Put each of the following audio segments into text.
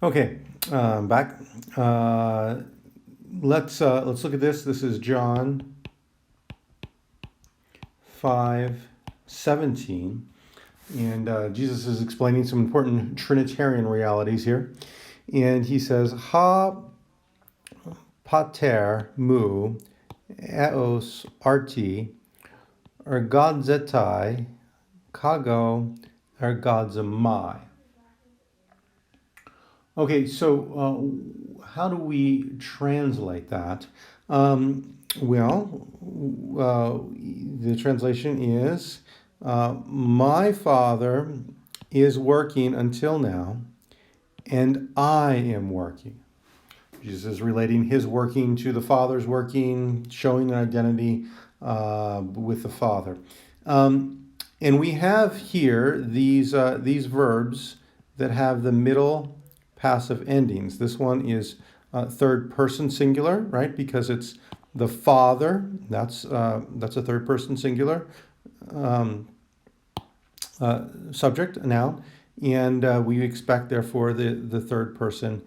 Okay, back. Let's look at this. This is John 5:17, and Jesus is explaining some important Trinitarian realities here. And he says, "Ha pater mu eos arti ergodzetai kago ergodzomai." Okay, so how do we translate that? The translation is, my Father is working until now, and I am working. Jesus is relating his working to the Father's working, showing an identity with the Father. And we have here these verbs that have the middle passive endings. This one is third person singular, right? Because it's the Father. That's a third person singular subject, a noun, and we expect therefore the third person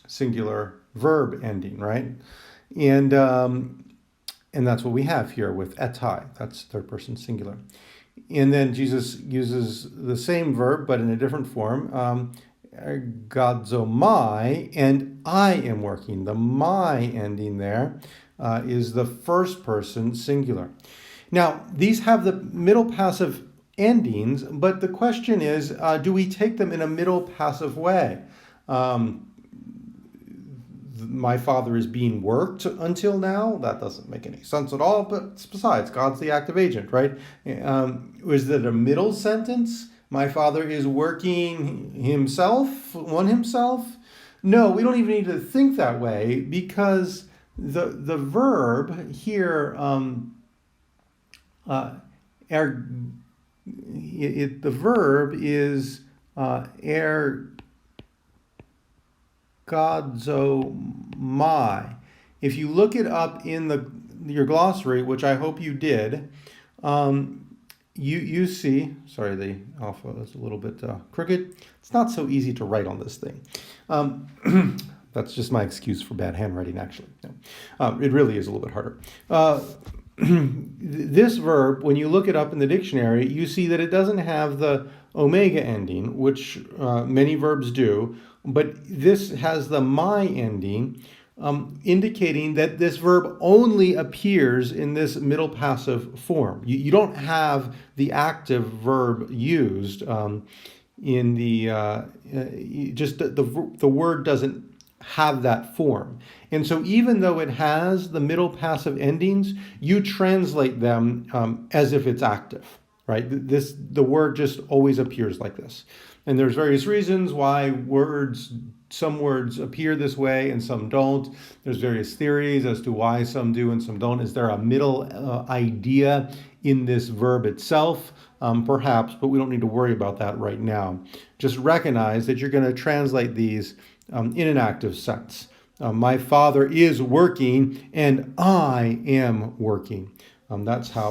singular verb ending, right? And that's what we have here with etai. That's third person singular. And then Jesus uses the same verb but in a different form. Ergodzomai, and I am working. The my ending there is the first person singular. Now, these have the middle passive endings, but the question is, do we take them in a middle passive way? My Father is being worked until now. That doesn't make any sense at all, but besides, God's the active agent, right? Is it a middle sentence? My Father is working himself, himself? No, we don't even need to think that way, because the verb here, the verb is ergodzomai. If you look it up in your glossary, which I hope you did, you see, sorry, the alpha is a little bit crooked. It's not so easy to write on this thing. That's just my excuse for bad handwriting, actually. It really is a little bit harder. This verb, when you look it up in the dictionary, you see that it doesn't have the omega ending, which many verbs do, but this has the my ending, indicating that this verb only appears in this middle passive form. You don't have the active verb used in the word doesn't have that form. And so even though it has the middle passive endings, you translate them as if it's active, right? The word just always appears like this. And there's various reasons why some words appear this way and some don't. There's various theories as to why some do and some don't. Is there a middle idea in this verb itself? Perhaps, but we don't need to worry about that right now. Just recognize that you're going to translate these in an active sense. My Father is working and I am working. That's how